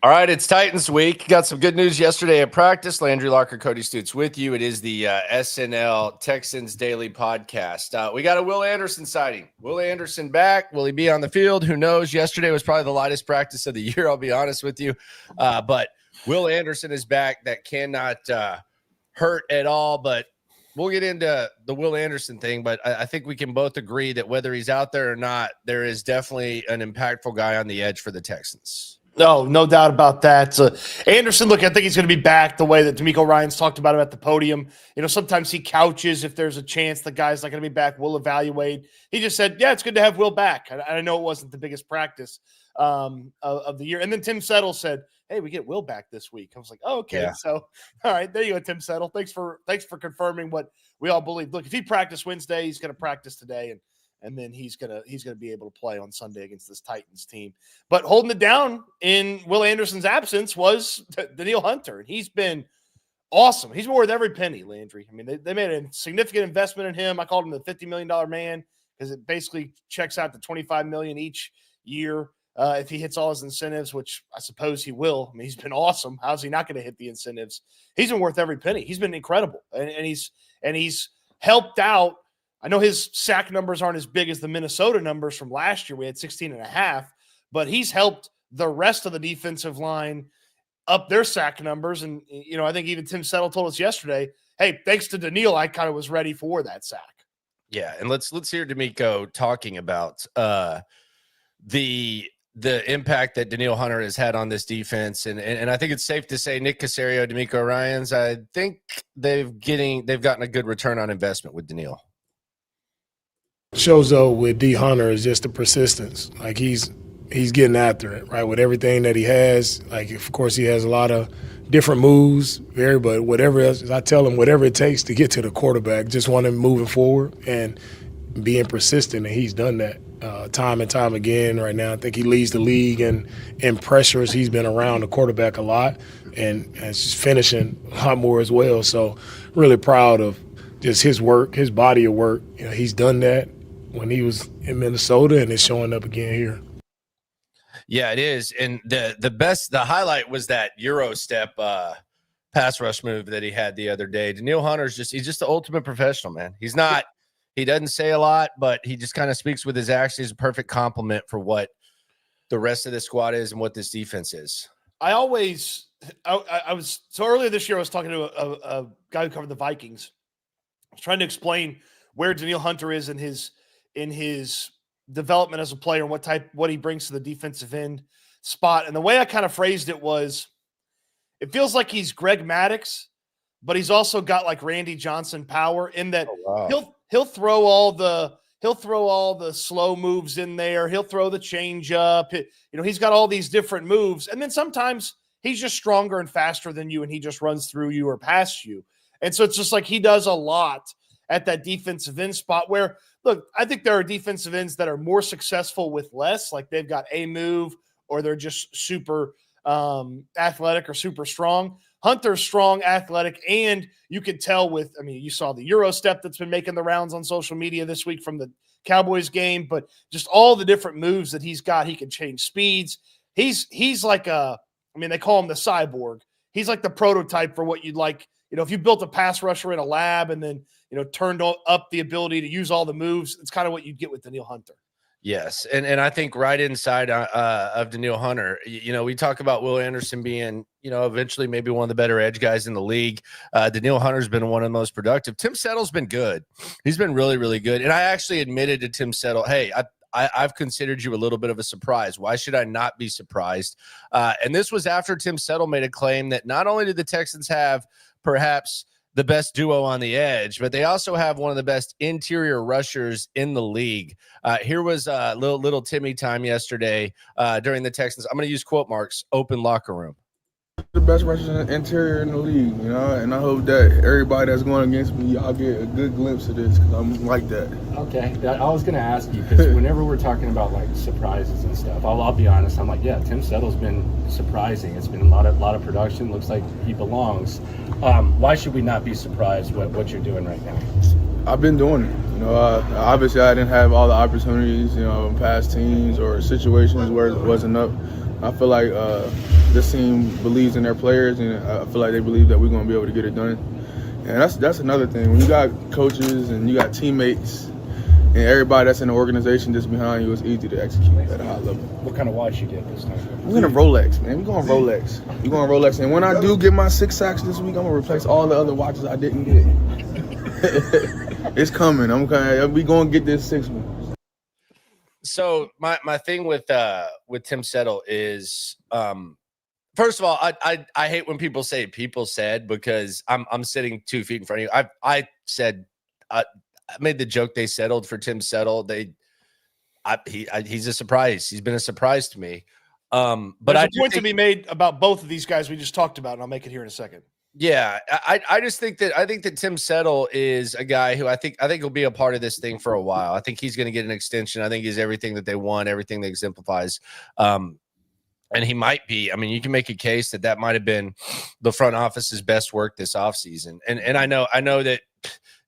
All right, it's Titans week. Got some good news yesterday at practice. Landry Locker, Cody Stoots with you. It is the SNL Texans Daily Podcast. We got a Will Anderson sighting. Will Anderson back. Will he be on the field? Who knows? Yesterday was probably the lightest practice of the year, I'll be honest with you. But Will Anderson is back. That cannot hurt at all. But we'll get into the Will Anderson thing. But I think we can both agree that whether he's out there or not, there is definitely an impactful guy on the edge for the Texans. No doubt about that. Anderson, look, I think he's going to be back the way that D'Amico Ryan's talked about him at the podium. You know, sometimes he couches if there's a chance the guy's not going to be back. We'll evaluate. He just said, yeah, it's good to have Will back. I know it wasn't the biggest practice of the year. And then Tim Settle said, hey, we get Will back this week. I was like, oh, okay. Yeah. So, all right, there you go, Tim Settle. Thanks for confirming what we all believe. Look, if he practiced Wednesday, he's going to practice today, and then he's gonna be able to play on Sunday against this Titans team. But holding it down in Will Anderson's absence was Danielle Hunter, and he's been awesome. He's worth every penny, Landry. I mean, they made a significant investment in him. I called him the $50 million man because it basically checks out to $25 million each year if he hits all his incentives, which I suppose he will. I mean, he's been awesome. How's he not going to hit the incentives? He's been worth every penny. He's been incredible, and he's helped out. I know his sack numbers aren't as big as the Minnesota numbers from last year. We had 16.5, but he's helped the rest of the defensive line up their sack numbers. And, you know, I think even Tim Settle told us yesterday, hey, thanks to Danielle, I kind of was ready for that sack. Yeah, and let's hear D'Amico talking about the impact that Danielle Hunter has had on this defense. And I think it's safe to say Nick Caserio, D'Amico Ryans, I think they've gotten a good return on investment with Danielle. Shows though with D Hunter is just the persistence. Like he's getting after it, right? With everything that he has. Like of course he has a lot of different moves, but whatever else, I tell him whatever it takes to get to the quarterback, just want him moving forward and being persistent, and he's done that time and time again. Right now, I think he leads the league in pressures. He's been around the quarterback a lot and just finishing a lot more as well. So really proud of just his work, his body of work. You know, he's done that when he was in Minnesota, and it's showing up again here. Yeah, it is. And the highlight was that Euro step pass rush move that he had the other day. Danielle Hunter's he's just the ultimate professional, man. He doesn't say a lot, but he just kind of speaks with his actions. He's a perfect compliment for what the rest of the squad is and what this defense is. I was so earlier this year, I was talking to a guy who covered the Vikings. I was trying to explain where Danielle Hunter is in his development as a player and what he brings to the defensive end spot. And the way I kind of phrased it was, it feels like he's Greg Maddux, but he's also got like Randy Johnson power in that he'll throw all the slow moves in there. He'll throw the change up. He's got all these different moves. And then sometimes he's just stronger and faster than you, and he just runs through you or past you. And so it's just like he does a lot at that defensive end spot where, look, I think there are defensive ends that are more successful with less, like they've got a move or they're just super athletic or super strong. Hunter's strong, athletic, and you could tell you saw the Euro step that's been making the rounds on social media this week from the Cowboys game, but just all the different moves that he's got. He can change speeds. He's like they call him the cyborg. He's like the prototype for what you'd like. If you built a pass rusher in a lab and then, turned up the ability to use all the moves, it's kind of what you'd get with Danielle Hunter. Yes. And I think right inside of Danielle Hunter, we talk about Will Anderson being, eventually maybe one of the better edge guys in the league. Danielle Hunter's been one of the most productive. Tim Settle's been good. He's been really, really good. And I actually admitted to Tim Settle, hey, I've considered you a little bit of a surprise. Why should I not be surprised? And this was after Tim Settle made a claim that not only did the Texans have perhaps the best duo on the edge, but they also have one of the best interior rushers in the league. Here was little Timmy time yesterday during the Texans. I'm going to use quote marks, open locker room. The best rusher interior in the league, and I hope that everybody that's going against me, y'all get a good glimpse of this because I'm like that. Okay, I was going to ask you because whenever we're talking about like surprises and stuff, I'll be honest. I'm like, yeah, Tim Settle's been surprising. It's been a lot of production. Looks like he belongs. Why should we not be surprised what you're doing right now? I've been doing it. Obviously I didn't have all the opportunities, in past teams or situations where it wasn't up. I feel like This team believes in their players, and I feel like they believe that we're going to be able to get it done. And that's another thing. When you got coaches and you got teammates and everybody that's in the organization just behind you, it's easy to execute at a high level. What kind of watch you get this time? We're going to Rolex, man. We're going Rolex. We're going Rolex. And when I do get my 6 sacks this week, I'm going to replace all the other watches I didn't get. It's coming. We going to get this 6th one. So my thing with Tim Settle is, first of all, I hate when people say "people said" because I'm sitting 2 feet in front of you. I said I made the joke they settled for Tim Settle. He's a surprise. He's been a surprise to me. But there's a point to be made about both of these guys we just talked about, and I'll make it here in a second. Yeah, I just think that Tim Settle is a guy who I think will be a part of this thing for a while. I think he's going to get an extension. I think he's everything that they want, everything that exemplifies. And he might be. I mean, you can make a case that might have been the front office's best work this offseason. And I know that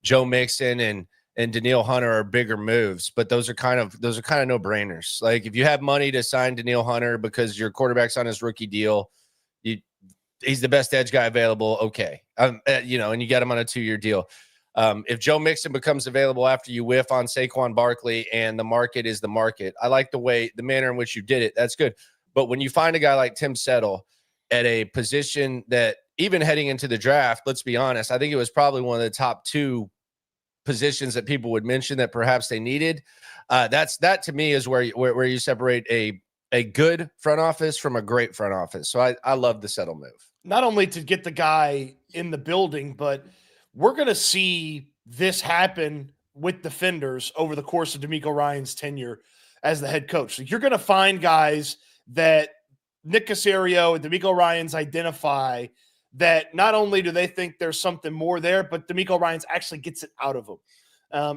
Joe Mixon and Danielle Hunter are bigger moves, but those are kind of no brainers. Like if you have money to sign Danielle Hunter because your quarterback's on his rookie deal, he's the best edge guy available. Okay. And you got him on a 2-year deal. If Joe Mixon becomes available after you whiff on Saquon Barkley and the market is the market, I like the manner in which you did it. That's good. But when you find a guy like Tim Settle at a position that even heading into the draft, let's be honest, I think it was probably one of the top 2 positions that people would mention that perhaps they needed. That to me is where you separate a good front office from a great front office. So I love the Settle move. Not only to get the guy in the building, but we're going to see this happen with defenders over the course of D'Amico Ryan's tenure as the head coach. So you're going to find guys that Nick Caserio and D'Amico Ryan's identify that not only do they think there's something more there, but D'Amico Ryan's actually gets it out of them.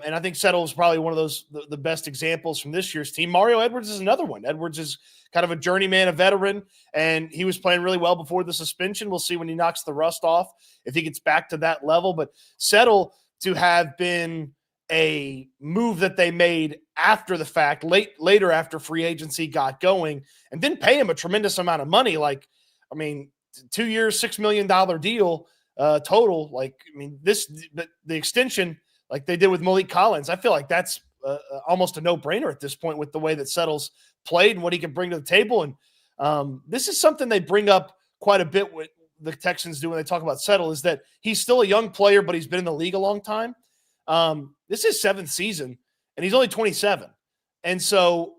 And I think Settle is probably one of those, the best examples from this year's team. Mario Edwards is another one. Edwards is kind of a journeyman, a veteran, and he was playing really well before the suspension. We'll see when he knocks the rust off, if he gets back to that level. But Settle to have been a move that they made after the fact, later after free agency got going, and didn't pay him a tremendous amount of money. 2 years, $6 million deal total. The extension, like they did with Malik Collins, I feel like that's almost a no-brainer at this point with the way that Settle's played and what he can bring to the table. And this is something they bring up quite a bit with the Texans do when they talk about Settle, is that he's still a young player, but he's been in the league a long time. This is his 7th season, and he's only 27. And so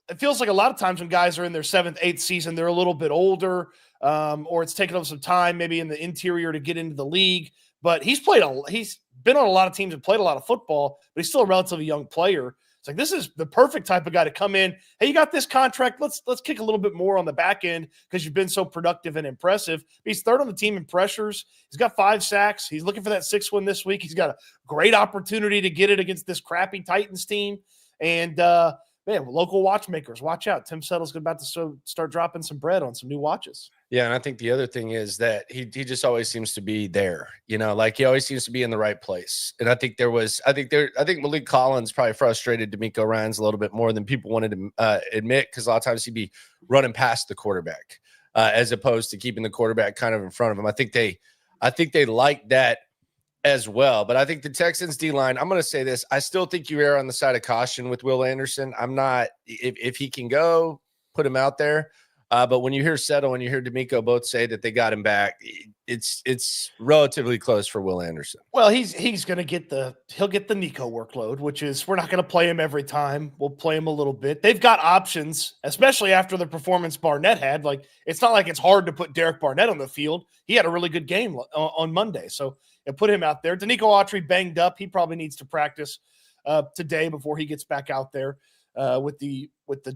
it feels like a lot of times when guys are in their 7th, 8th season, they're a little bit older, or it's taken up some time maybe in the interior to get into the league. But he's been on a lot of teams and played a lot of football, but he's still a relatively young player. It's like, this is the perfect type of guy to come in. Hey, you got this contract. Let's kick a little bit more on the back end because you've been so productive and impressive. He's 3rd on the team in pressures. He's got 5 sacks. He's looking for that 6th one this week. He's got a great opportunity to get it against this crappy Titans team. And, local watchmakers, watch out. Tim Settle's about to start dropping some bread on some new watches. Yeah, and I think the other thing is that he just always seems to be there. He always seems to be in the right place. And I think Malik Collins probably frustrated D'Amico Ryan's a little bit more than people wanted to admit, because a lot of times he'd be running past the quarterback as opposed to keeping the quarterback kind of in front of him. I think they like that as well. But I think the Texans D-line, I'm going to say this, I still think you err on the side of caution with Will Anderson. I'm not, if he can go, put him out there. But when you hear Settle and you hear D'Amico both say that they got him back, it's relatively close for Will Anderson. Well, he's going to get he'll get the Nico workload, which is, we're not going to play him every time. We'll play him a little bit. They've got options, especially after the performance Barnett had. Like, it's not like it's hard to put Derek Barnett on the field. He had a really good game on Monday. So put him out there. Danico Autry banged up. He probably needs to practice today before he gets back out there with the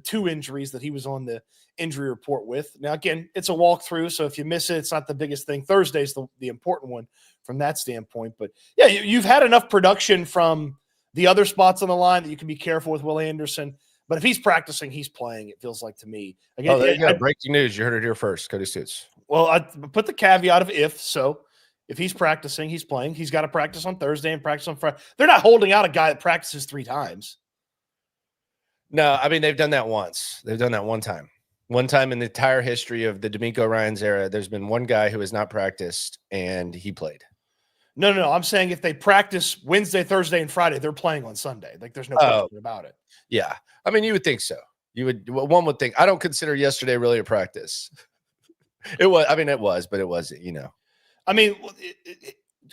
2 injuries that he was on the injury report with. Now, again, it's a walkthrough, so if you miss it, it's not the biggest thing. Thursday's the important one from that standpoint. But, yeah, you've had enough production from the other spots on the line that you can be careful with Will Anderson. But if he's practicing, he's playing, it feels like to me. Again, there you go. Breaking news. You heard it here first. Cody Stoots. Well, I put the caveat of if. So if he's practicing, he's playing. He's got to practice on Thursday and practice on Friday. They're not holding out a guy that practices 3 times. No, I mean, they've done that once. They've done that one time. One time in the entire history of the D'Amico Ryans era, there's been one guy who has not practiced, and he played. No. I'm saying if they practice Wednesday, Thursday, and Friday, they're playing on Sunday. Like there's no question about it. Yeah. I mean, you would think so. One would think. I don't consider yesterday really a practice. It was, but it wasn't, I mean,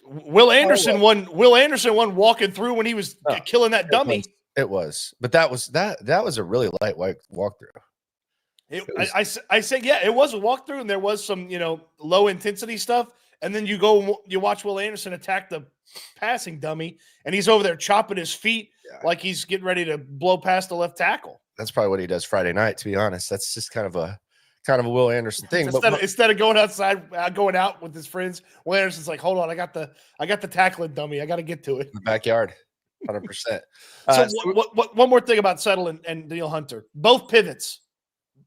Will Anderson won walking through when he was killing that dummy. It was. But that was a really light walkthrough. I say, yeah, it was a walkthrough, and there was some, low intensity stuff. And then you watch Will Anderson attack the passing dummy, and he's over there chopping his feet like he's getting ready to blow past the left tackle. That's probably what he does Friday night, to be honest. That's just kind of a Will Anderson thing. Instead of going outside, going out with his friends, Will Anderson's like, hold on, I got the tackling dummy. I got to get to it. In the backyard, 100%. One more thing about Settle and Danielle Hunter. Both pivots.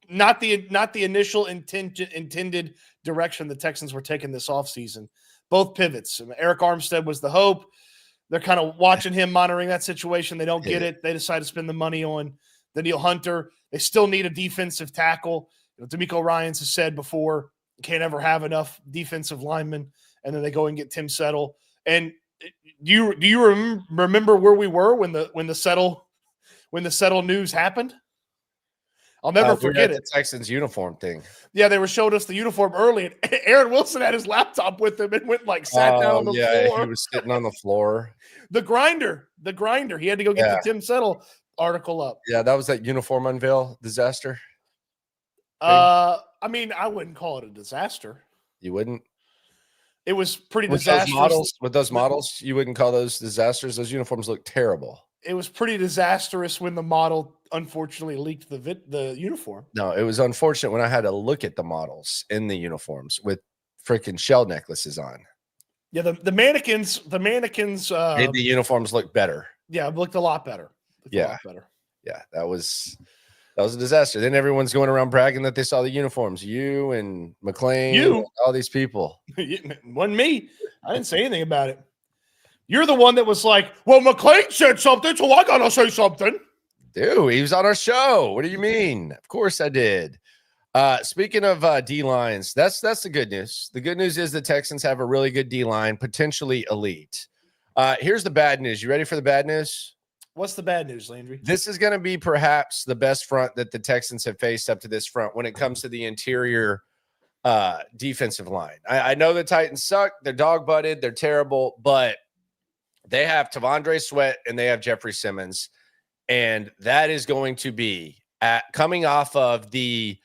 Not the initial intended direction the Texans were taking this offseason. Both pivots. Eric Armstead was the hope. They're kind of watching him, monitoring that situation. They don't get it. They decide to spend the money on Danielle Hunter. They still need a defensive tackle. D'Amico Ryans has said before, can't ever have enough defensive linemen. And then they go and get Tim Settle. And do you remember where we were when the Settle news happened? I'll never forget it. The Texans uniform thing. Yeah, they were showing us the uniform early, and Aaron Wilson had his laptop with him and went sat down on the floor. He was sitting on the floor. The grinder. He had to go get the Tim Settle article up. Yeah, that was that uniform unveil disaster. I wouldn't call it a disaster. You wouldn't? It was pretty disastrous. With those models, you wouldn't call those disasters. Those uniforms look terrible. It was pretty disastrous when the model unfortunately leaked the uniform. No, it was unfortunate when I had to look at the models in the uniforms with freaking shell necklaces on. Yeah, the mannequins made the uniforms look better. Yeah, it looked a lot better. Yeah, that was a disaster. Then everyone's going around bragging that they saw the uniforms. You and McLean, and all these people. It wasn't me. I didn't say anything about it. You're the one that was like, well, McLean said something, so I got to say something. Dude, he was on our show. What do you mean? Of course I did. Speaking of D-lines, that's the good news. The good news is the Texans have a really good D-line, potentially elite. Here's the bad news. You ready for the bad news? What's the bad news, Landry? This is going to be perhaps the best front that the Texans have faced up to this front when it comes to the interior defensive line. I know the Titans suck. They're dog-butted. They're terrible, but they have T'Vondre Sweat and they have Jeffrey Simmons. And that is going to be coming off of the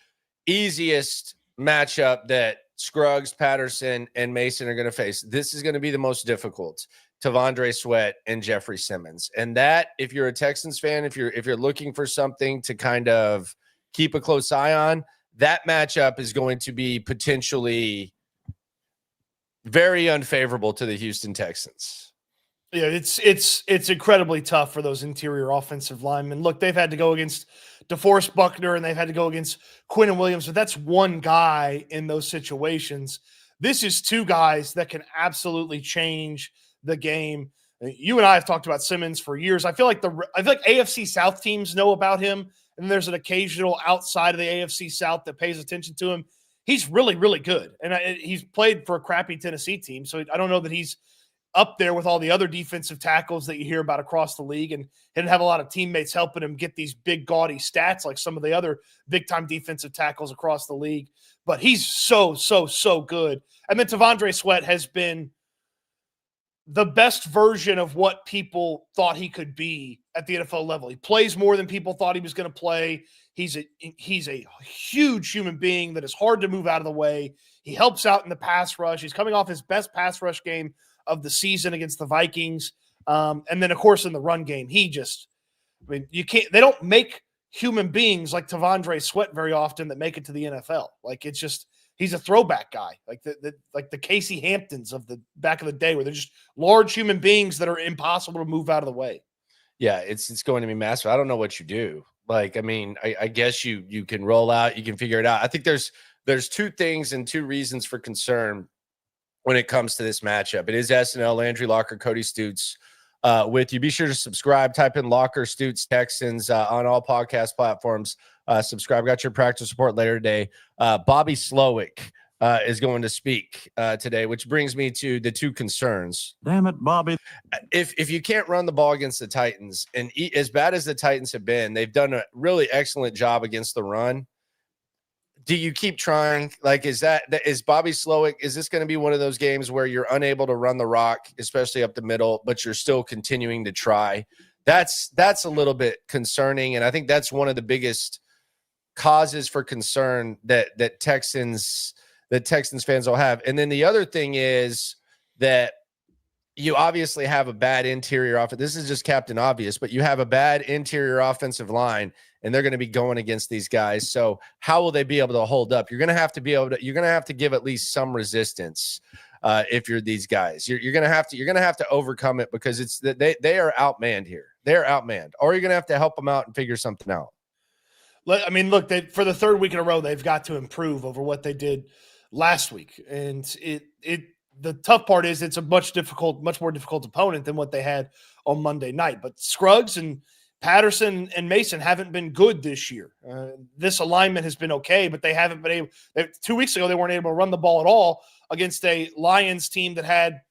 easiest matchup that Scruggs, Patterson, and Mason are going to face. This is going to be the most difficult. T'Vondre Sweat and Jeffrey Simmons. And that, if you're a Texans fan, if you're looking for something to kind of keep a close eye on, that matchup is going to be potentially very unfavorable to the Houston Texans. Yeah, it's incredibly tough for those interior offensive linemen. Look, they've had to go against DeForest Buckner and they've had to go against Quinnen Williams, but that's one guy in those situations. This is two guys that can absolutely change the game. You and I have talked about Simmons for years. I feel like AFC South teams know about him, and there's an occasional outside of the AFC South that pays attention to him. He's really, really good, and he's played for a crappy Tennessee team, so I don't know that he's up there with all the other defensive tackles that you hear about across the league, and he didn't have a lot of teammates helping him get these big, gaudy stats like some of the other big-time defensive tackles across the league. But he's so good. And then T'Vondre Sweat has been the best version of what people thought he could be at the NFL level. He plays more than people thought he was going to play. He's a huge human being that is hard to move out of the way. He helps out in the pass rush. He's coming off his best pass rush game of the season against the Vikings. And then, of course, in the run game, they don't make human beings like T'Vondre Sweat very often that make it to the NFL. Like, it's just, he's a throwback guy, like the Casey Hamptons of the back of the day, where they're just large human beings that are impossible to move out of the way. Yeah, it's going to be massive. I don't know what you do. Like, I mean, I guess you can roll out, you can figure it out. I think there's two things and two reasons for concern when it comes to this matchup. It is SNL, Landry Locker, Cody Stoots with you. Be sure to subscribe, type in Locker, Stoots, Texans on all podcast platforms. Subscribe. Got your practice report later today. Bobby Slowick is going to speak today, which brings me to the two concerns. Damn it, Bobby. If you can't run the ball against the Titans, and as bad as the Titans have been, they've done a really excellent job against the run. Do you keep trying? Like, is Bobby Slowick, is this going to be one of those games where you're unable to run the rock, especially up the middle, but you're still continuing to try? That's a little bit concerning, and I think that's one of the biggest causes for concern that Texans fans will have. And then the other thing is that you obviously have a bad interior offense. This is just Captain Obvious, but you have a bad interior offensive line, and they're going to be going against these guys. So how will they be able to hold up? You're going to have to give at least some resistance if you're these guys. You're going to have to overcome it, because it's that they are outmanned here. They're outmanned, or you're going to have to help them out and figure something out. I mean, look, for the third week in a row, they've got to improve over what they did last week. And the tough part is it's a much more difficult opponent than what they had on Monday night. But Scruggs and Patterson and Mason haven't been good this year. This alignment has been okay, but they haven't been able. 2 weeks ago, they weren't able to run the ball at all against a Lions team that had,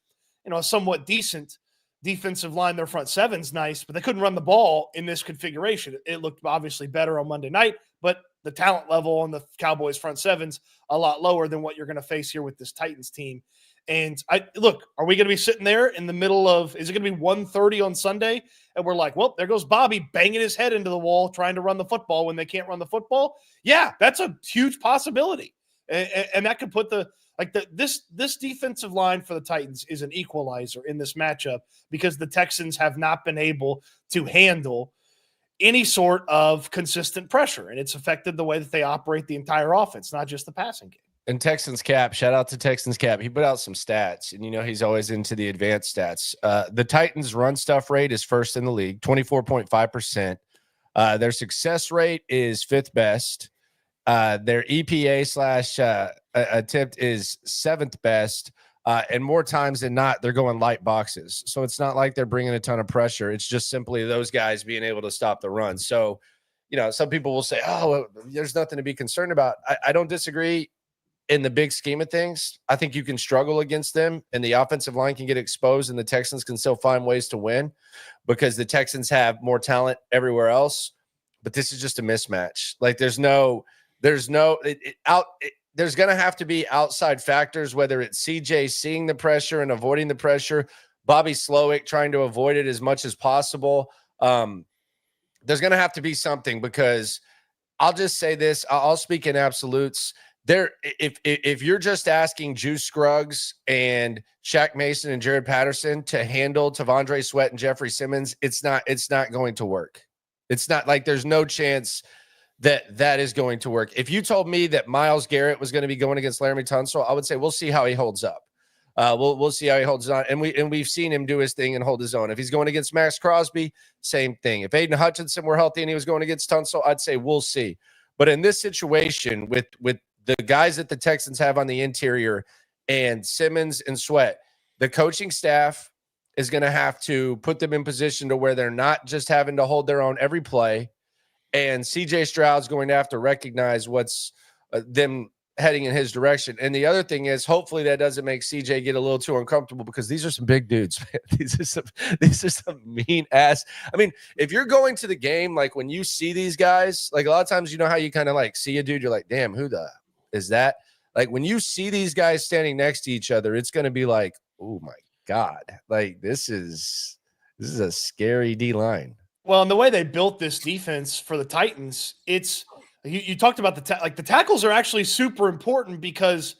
a somewhat decent defensive line. Their front seven's nice, but they couldn't run the ball in this configuration. It looked obviously better on Monday night, but the talent level on the Cowboys front seven's a lot lower than what you're going to face here with this Titans team. And are we going to be sitting there in the middle of, is it going to be 1:30 on Sunday? And we're like, well, there goes Bobby banging his head into the wall, trying to run the football when they can't run the football. Yeah, that's a huge possibility. And that could put this defensive line for the Titans is an equalizer in this matchup, because the Texans have not been able to handle any sort of consistent pressure. And it's affected the way that they operate the entire offense, not just the passing game. And Texans Cap, shout out to Texans Cap. He put out some stats, and he's always into the advanced stats. The Titans run stuff rate is first in the league, 24.5%. Their success rate is fifth best. Their EPA / attempt is seventh best. And more times than not, they're going light boxes. So it's not like they're bringing a ton of pressure. It's just simply those guys being able to stop the run. So, some people will say, oh, there's nothing to be concerned about. I don't disagree. In the big scheme of things, I think you can struggle against them, and the offensive line can get exposed, and the Texans can still find ways to win, because the Texans have more talent everywhere else. But this is just a mismatch. Like there's going to have to be outside factors, whether it's CJ seeing the pressure and avoiding the pressure, Bobby Slowick trying to avoid it as much as possible. There's going to have to be something, because I'll just say this. I'll speak in absolutes. If you're just asking Juice Scruggs and Shaq Mason and Jared Patterson to handle Tavondre Sweat and Jeffrey Simmons, it's not going to work. It's not like there's no chance that is going to work. If you told me that Myles Garrett was going to be going against Laramie Tunsil, I would say we'll see how he holds up. We'll see how he holds on, and we've seen him do his thing and hold his own. If he's going against Max Crosby, same thing. If Aiden Hutchinson were healthy and he was going against Tunsil, I'd say we'll see. But in this situation with the guys that the Texans have on the interior and Simmons and Sweat, the coaching staff is going to have to put them in position to where they're not just having to hold their own every play. And CJ Stroud's going to have to recognize what's them heading in his direction. And the other thing is, hopefully that doesn't make CJ get a little too uncomfortable, because these are some big dudes, man. These are some mean ass. I mean, if you're going to the game, like when you see these guys, like a lot of times, how you kind of like see a dude, you're like, damn, who the is that? Like when you see these guys standing next to each other, it's going to be like, oh my God, like this is a scary D line. Well, and the way they built this defense for the Titans, it's you talked about the tackles are actually super important, because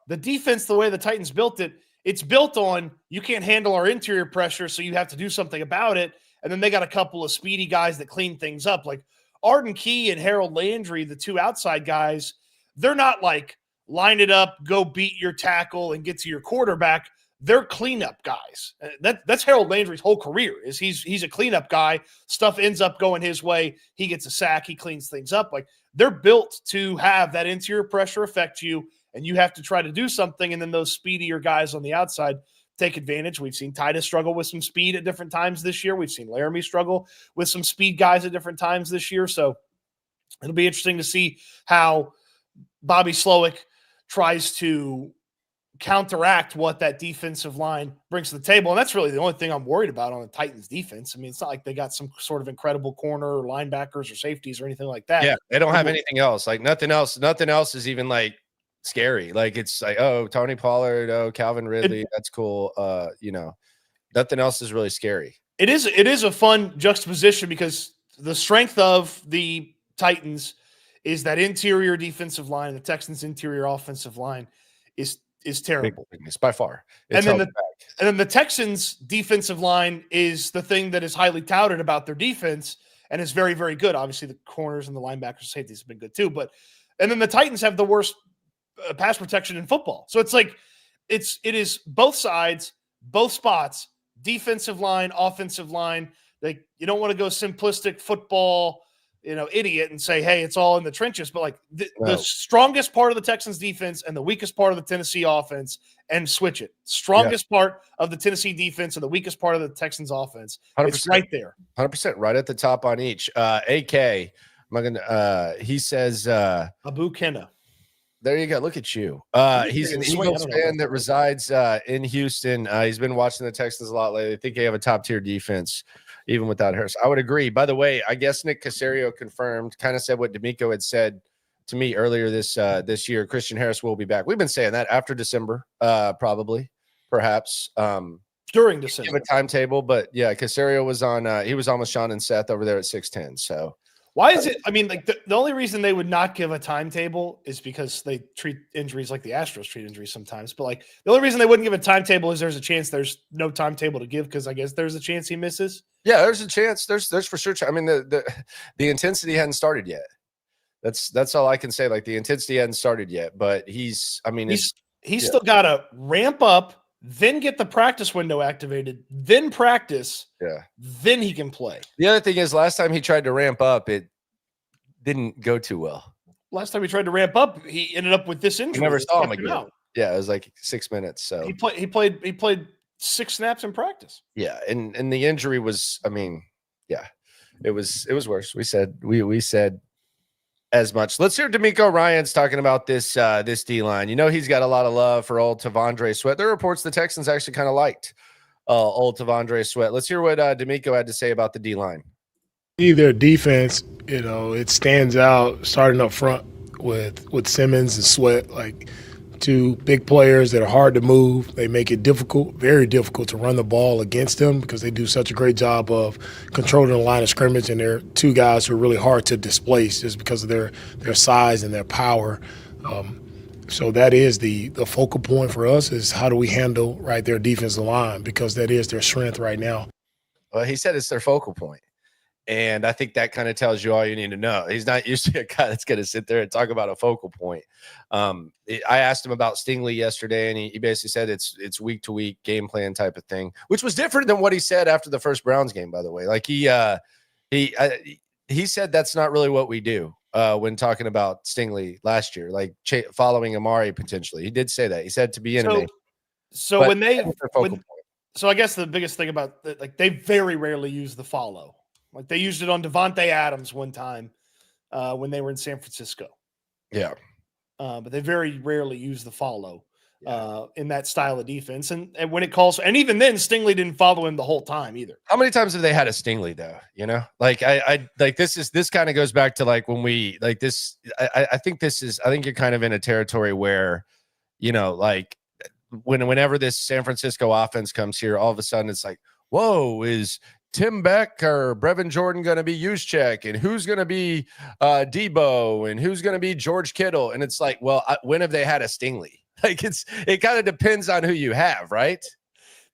the defense, the way the Titans built it, it's built on you can't handle our interior pressure, so you have to do something about it. And then they got a couple of speedy guys that clean things up, like Arden Key and Harold Landry, the two outside guys. They're not like line it up, go beat your tackle and get to your quarterback. They're cleanup guys. That's Harold Landry's whole career. Is he's a cleanup guy. Stuff ends up going his way. He gets a sack. He cleans things up. Like they're built to have that interior pressure affect you, and you have to try to do something. And then those speedier guys on the outside take advantage. We've seen Titus struggle with some speed at different times this year. We've seen Laramie struggle with some speed guys at different times this year. So It'll be interesting to see how Bobby Slowick tries to counteract what that defensive line brings to the table. And that's really the only thing I'm worried about on the Titans defense. I mean, it's not like they got some sort of incredible corner or linebackers or safeties or anything like that. Yeah, they don't have anything else. Like nothing else is even like scary. Like it's like, oh, Tony Pollard, oh, Calvin Ridley, that's cool. Nothing else is really scary. It is a fun juxtaposition because the strength of the Titans is that interior defensive line. The Texans' interior offensive line is terrible. It's by far. And then the Texans' defensive line is the thing that is highly touted about their defense and is very, very good. Obviously, the corners and the linebackers, safeties have been good too. And then the Titans have the worst pass protection in football. So it's like it is both sides, both spots, defensive line, offensive line. Like you don't want to go simplistic football, idiot and say, hey, it's all in the trenches. But like the strongest part of the Texans defense and the weakest part of the Tennessee offense, and switch it. Strongest part of the Tennessee defense and the weakest part of the Texans offense. 100%. It's right there. 100% right at the top on each. AK, he says Abu Kenna. There you go. Look at you. He's an Eagles fan that resides in Houston. He's been watching the Texans a lot lately. I think they have a top-tier defense, even without Harris. I would agree. By the way, I guess Nick Caserio confirmed, kind of said what D'Amico had said to me earlier this year. Christian Harris will be back. We've been saying that after December, probably, perhaps. During December. Give a timetable, but yeah, Caserio was on. He was on with Sean and Seth over there at 6:10. So. Why is it? I mean, like the only reason they would not give a timetable is because they treat injuries like the Astros treat injuries sometimes. But like the only reason they wouldn't give a timetable is there's a chance there's no timetable to give because I guess there's a chance he misses. Yeah, there's a chance. There's for sure. I mean, the intensity hadn't started yet. That's all I can say. Like the intensity hadn't started yet, but he's still got to ramp up. Then get the practice window activated, then practice, then he can play. The other thing is last time he tried to ramp up, it didn't go too well. Last time he tried to ramp up, he ended up with this injury. We never saw him again. Yeah, it was like 6 minutes. So he played 6 snaps in practice. Yeah, and the injury was, I mean, yeah, it was worse. We said as much. Let's hear D'Amico Ryans talking about this D-line. He's got a lot of love for old Tavondre Sweat. There are reports the Texans actually kind of liked old Tavondre Sweat. Let's hear what D'Amico had to say about the D-line. Their defense, it stands out starting up front with Simmons and Sweat, like two big players that are hard to move. They make it difficult, very difficult to run the ball against them because they do such a great job of controlling the line of scrimmage, and they're two guys who are really hard to displace just because of their size and their power. So that is the focal point for us is how do we handle their defensive line because that is their strength right now. Well, he said it's their focal point. And I think that kind of tells you all you need to know. He's not usually a guy that's going to sit there and talk about a focal point. I asked him about Stingley yesterday, and he basically said it's week-to-week game plan type of thing, which was different than what he said after the first Browns game, by the way. Like he said that's not really what we do when talking about Stingley last year, like following Amari potentially. He did say that. He said to be intimate. So I guess the biggest thing about they very rarely use the follow. Like they used it on Devontae Adams one time when they were in San Francisco. Yeah. But they very rarely use the follow in that style of defense. And when it calls, and even then Stingley didn't follow him the whole time either. How many times have they had a Stingley though? Like I like this kind of goes back to like when we like this. I think you're kind of in a territory where, like whenever this San Francisco offense comes here, all of a sudden it's like, whoa, is Tim Beck or Brevin Jordan going to be Juszczyk, and who's going to be Debo, and who's going to be George Kittle? And it's like, well, when have they had a Stingley? Like it kind of depends on who you have, right?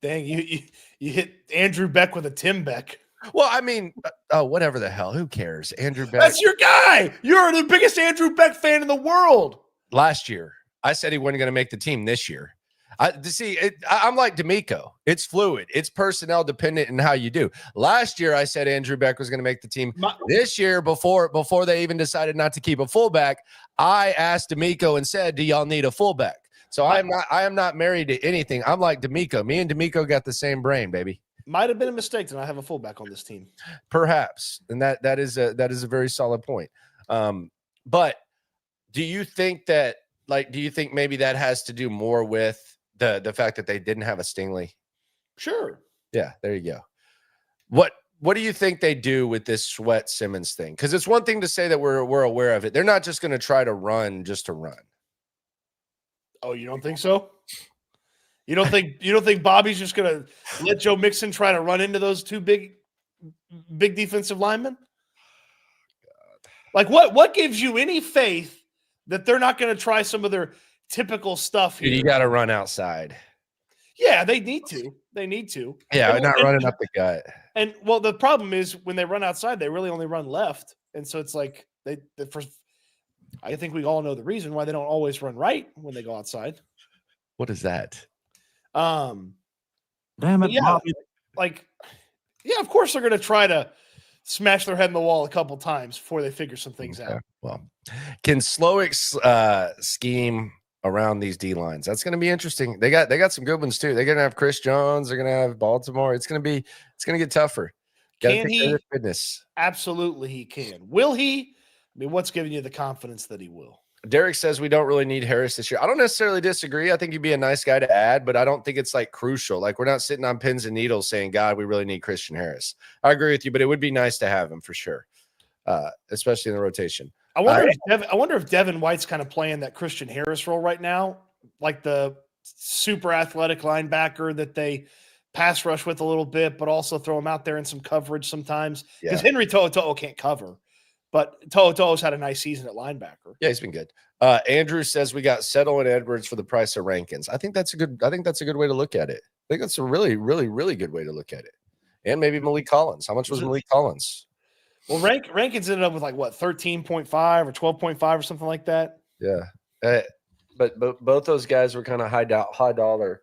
Dang, you hit Andrew Beck with a Tim Beck. Well, I mean, whatever the hell, who cares? Andrew Beck. That's your guy. You're the biggest Andrew Beck fan in the world. Last year, I said he wasn't going to make the team this year. I'm like D'Amico. It's fluid. It's personnel dependent in how you do. Last year, I said Andrew Beck was going to make the team. This year, before they even decided not to keep a fullback, I asked D'Amico and said, "Do y'all need a fullback?" So I am not married to anything. I'm like D'Amico. Me and D'Amico got the same brain, baby. Might have been a mistake to not have a fullback on this team. Perhaps, and that is a very solid point. But do you think maybe that has to do more with the fact that they didn't have a Stingley? Sure. Yeah, there you go. What do you think they do with this Sweat Simmons thing? Because it's one thing to say that we're aware of it. They're not just going to try to run just to run. Oh, you don't think so? You don't think Bobby's just going to let Joe Mixon try to run into those two big defensive linemen? Like what gives you any faith that they're not going to try some of their typical stuff here? Dude, you got to run outside. Yeah, they need to. They need to. Yeah, not running up the gut. And well, the problem is when they run outside, they really only run left, and so it's like I think we all know the reason why they don't always run right when they go outside. What is that? Damn it, yeah, Bobby. Yeah, of course they're going to try to smash their head in the wall a couple times before they figure some things out. Well, can Slowick's scheme around these D lines? That's going to be interesting. They got some good ones too. They're going to have Chris Jones. They're going to have Baltimore. It's going to get tougher. Can he? Goodness. Absolutely, he can. Will he? I mean, what's giving you the confidence that he will? Derek says we don't really need Harris this year. I don't necessarily disagree. I think he'd be a nice guy to add, but I don't think it's like crucial. Like we're not sitting on pins and needles saying, God, we really need Christian Harris. I agree with you, but it would be nice to have him for sure, especially in the rotation. I wonder if Devin White's kind of playing that Christian Harris role right now, like the super athletic linebacker that they pass rush with a little bit, but also throw him out there in some coverage sometimes. Because Henry To'oTo'o can't cover, but To'oTo'o's had a nice season at linebacker. Yeah, he's been good. Andrew says we got Settle and Edwards for the price of Rankins. I think that's a good way to look at it. I think that's a really, really, really good way to look at it. And maybe Malik Collins. How much was Malik Collins? Well, Rankins ended up with 13.5 or 12.5 or something like that. Yeah. But both those guys were kind of high dollar.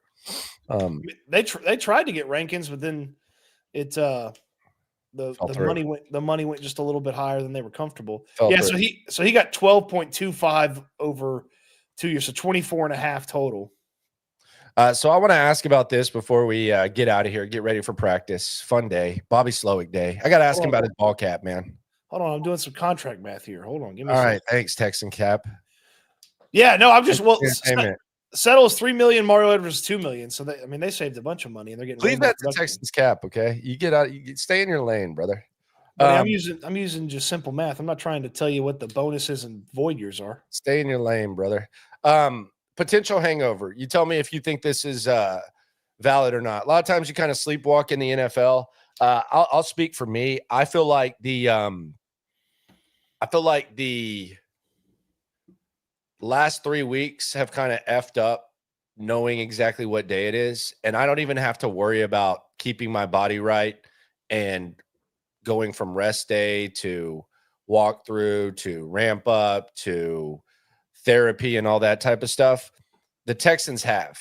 They tried to get Rankins, but then it the money went just a little bit higher than they were comfortable. So he got 12.25 over 2 years, so 24.5 total. So I want to ask about this before we get out of here, get ready for practice. Fun day, Bobby Slowick day. I got to ask him about his ball cap, man. Hold on, I'm doing some contract math here. Hold on, give me. All right, thanks, Texan cap. Yeah, no, I'm just Settle's $3 million, Mario Edwards $2 million. So they saved a bunch of money and they're getting. Leave that to Texans cap, okay? You get out, you stay in your lane, brother. I'm using just simple math. I'm not trying to tell you what the bonuses and void years are. Stay in your lane, brother. Potential hangover. You tell me if you think this is valid or not. A lot of times you kind of sleepwalk in the NFL. I'll speak for me. I feel like the last 3 weeks have kind of effed up knowing exactly what day it is. And I don't even have to worry about keeping my body right and going from rest day to walk through to ramp up to therapy and all that type of stuff. The Texans have.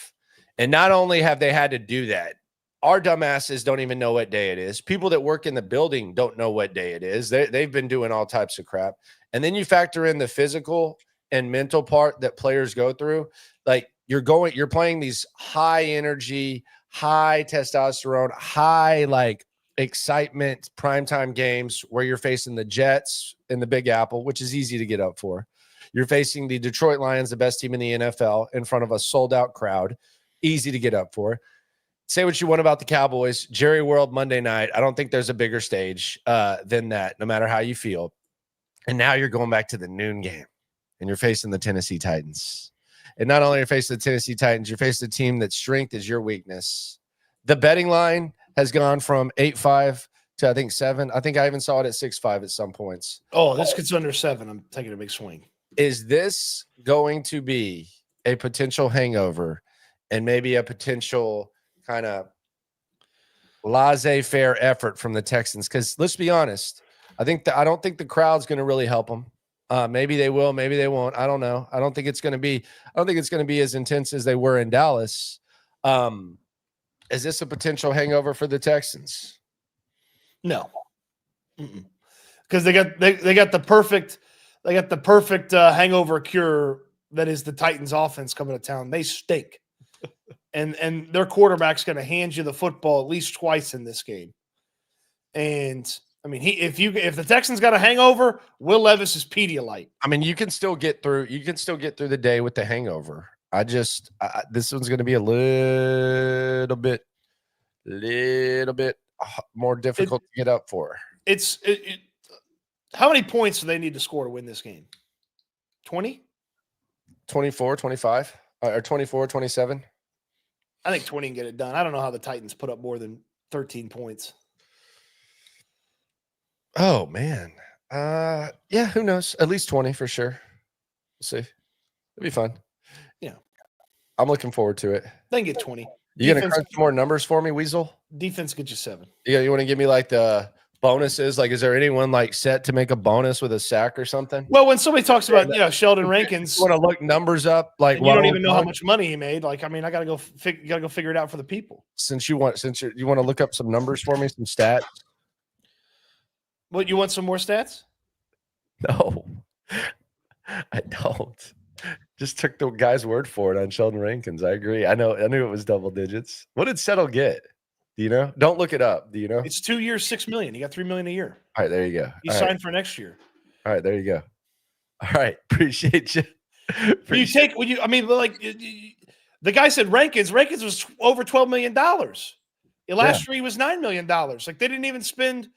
And not only have they had to do that, our dumbasses don't even know what day it is. People that work in the building don't know what day it is. They've been doing all types of crap. And then you factor in the physical and mental part that players go through. Like you're playing these high energy, high testosterone, high like excitement primetime games where you're facing the Jets in the Big Apple, which is easy to get up for. You're facing the Detroit Lions, the best team in the NFL, in front of a sold-out crowd. Easy to get up for. Say what you want about the Cowboys. Jerry World Monday night. I don't think there's a bigger stage than that, no matter how you feel. And now you're going back to the noon game, and you're facing the Tennessee Titans. And not only are you facing the Tennessee Titans, you're facing a team that strength is your weakness. The betting line has gone from 8-5 to, I think, 7. I think I even saw it at 6-5 at some points. Oh, this gets under 7. I'm taking a big swing. Is this going to be a potential hangover and maybe a potential kind of laissez-faire effort from the Texans? Because let's be honest, I don't think the crowd's going to really help them. Maybe they will, maybe they won't. I don't know. I don't think it's going to be as intense as they were in Dallas. Is this a potential hangover for the Texans? No, because they got the perfect. They got the perfect hangover cure that is the Titans offense coming to town. They stink. and their quarterback's going to hand you the football at least twice in this game. And I mean, if the Texans got a hangover, Will Levis is Pedialyte. I mean, you can still get through the day with the hangover. This one's going to be a little bit more difficult to get up for. How many points do they need to score to win this game? 20? 24, 25, or 24, 27? I think 20 can get it done. I don't know how the Titans put up more than 13 points. Oh, man. Yeah, who knows? At least 20 for sure. We'll see. It'll be fun. Yeah. I'm looking forward to it. They can get 20. You going to crunch some more numbers for me, Weasel? Defense gets you 7. Yeah, you want to give me like the bonuses? Like, is there anyone like set to make a bonus with a sack or something? Well, when somebody talks about, Sheldon Rankins, you want to look numbers up? Like, you don't even know how much money he made. Like, I mean, I got to go figure it out for the people. You want to look up some numbers for me, some stats? What, you want some more stats? No, I don't. Just took the guy's word for it on Sheldon Rankins. I agree. I knew it was double digits. What did Settle get? Do you know? Don't look it up. Do you know? It's 2 years, $6 million. He got $3 million a year. All right, there you go. He signed for next year. All right, there you go. All right, appreciate you. The guy said Rankins was over $12 million. Last year he was $9 million. Like, they didn't even spend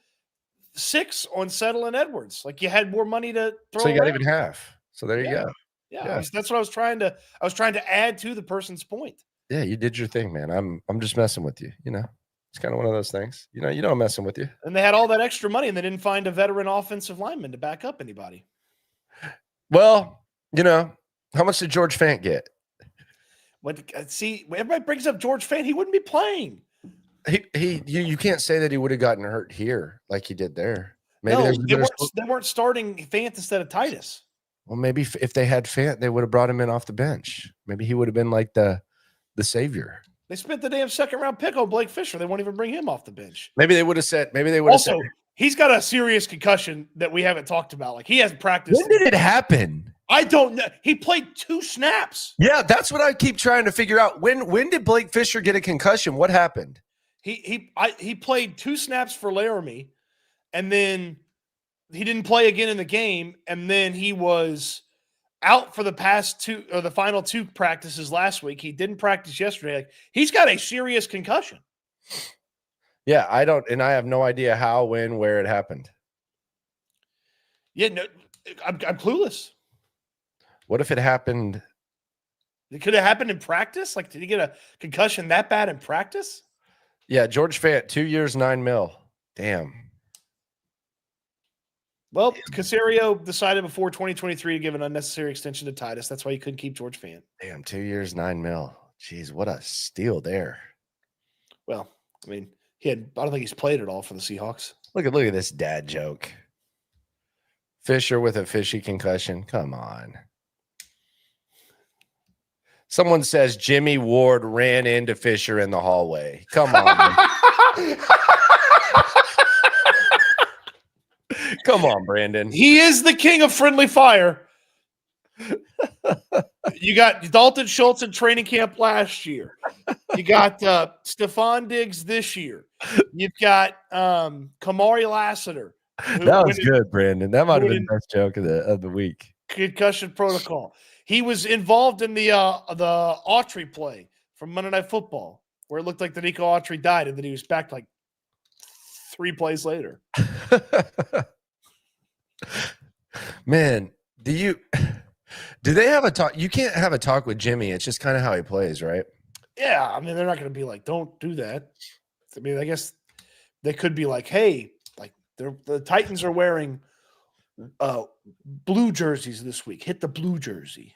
$6 on Settle and Edwards. Like, you had more money to throw. So you got even half. So there you go. Yeah. That's what I was trying to add to the person's point. Yeah, you did your thing, man. I'm just messing with you. It's kind of one of those things. You know I'm messing with you. And they had all that extra money, and they didn't find a veteran offensive lineman to back up anybody. Well, how much did George Fant get? Everybody brings up George Fant. He wouldn't be playing. You can't say that he would have gotten hurt here like he did there. Maybe they weren't starting Fant instead of Titus. Well, maybe if they had Fant, they would have brought him in off the bench. Maybe he would have been like the savior. They spent the damn second-round pick on Blake Fisher. They won't even bring him off the bench. Maybe they would have said. Also, he's got a serious concussion that we haven't talked about. Like, he hasn't practiced. When did it happen? I don't know. He played 2 snaps. Yeah, that's what I keep trying to figure out. When did Blake Fisher get a concussion? What happened? He played 2 snaps for Laramie, and then he didn't play again in the game, and then he was out for the final 2 practices last week. He didn't practice yesterday. Like, he's got a serious concussion. Yeah, I have no idea how, when, where it happened. Yeah, no, I'm clueless. What if it happened? It could have happened in practice. Like, did he get a concussion that bad in practice? Yeah, George Fant, 2 years, $9 million. Damn. Well, Caserio decided before 2023 to give an unnecessary extension to Titus. That's why he couldn't keep George Fant. Damn, 2 years, $9 million. Jeez, what a steal there. Well, I mean, I don't think he's played at all for the Seahawks. Look at this dad joke. Fisher with a fishy concussion. Come on. Someone says Jimmy Ward ran into Fisher in the hallway. Come on. Come on, Brandon. He is the king of friendly fire. You got Dalton Schultz in training camp last year. You got Stephon Diggs this year. You've got Kamari Lassiter. That was good, Brandon. That might have been the best joke of the week. Concussion protocol. He was involved in the Autry play from Monday Night Football, where it looked like Danico Autry died, and then he was back like 3 plays later. Man, do they have a talk? You can't have a talk with Jimmy. It's just kind of how he plays, right? Yeah, I mean, they're not going to be like, don't do that. I mean, I guess they could be like, hey, like the Titans are wearing blue jerseys this week. Hit the blue jersey.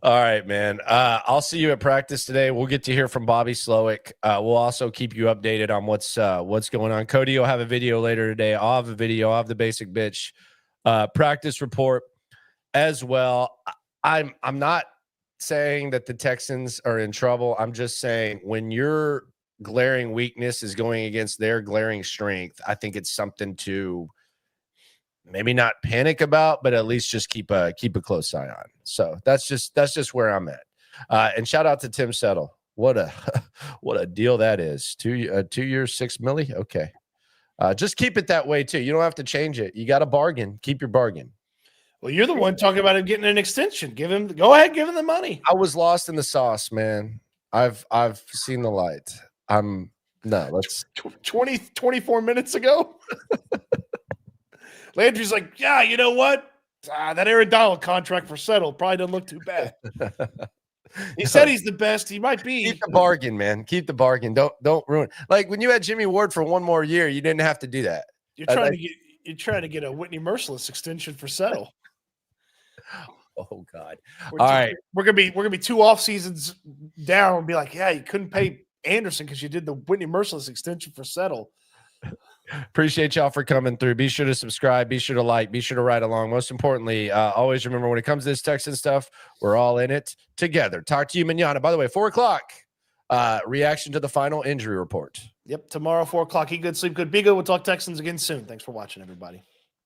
All right, man. I'll see you at practice today. We'll get to hear from Bobby Slowick. We'll also keep you updated on what's going on. Cody will have a video later today. I'll have a video. I'll have the basic bitch practice report as well. I'm not saying that the Texans are in trouble. I'm just saying when your glaring weakness is going against their glaring strength, I think it's something to maybe not panic about, but at least just keep a close eye on. So that's just where I'm at. And shout out to Tim Settle. What a deal that is. 2 years, $6 million. Okay. Just keep it that way too. You don't have to change it. You got a bargain. Keep your bargain. Well, you're the one talking about him getting an extension. Go ahead, give him the money. I was lost in the sauce, man. I've seen the light. Let's 24 minutes ago. Landry's like, yeah, you know what? That Aaron Donald contract for Settle probably doesn't look too bad. He said he's the best. He might be. Keep the bargain, man. Keep the bargain. Don't ruin. Like when you had Jimmy Ward for one more year, you didn't have to do that. You're trying to get a Whitney Merciless extension for Settle. Oh God! All right, we're gonna be 2 off seasons down and be like, yeah, you couldn't pay Anderson because you did the Whitney Merciless extension for Settle. Appreciate y'all for coming through. Be sure to subscribe. Be sure to like. Be sure to ride along. Most importantly, always remember when it comes to this Texan stuff, we're all in it together. Talk to you, manana. By the way, 4:00. Reaction to the final injury report. Yep, tomorrow 4:00. Eat good, sleep good, be good. We'll talk Texans again soon. Thanks for watching, everybody.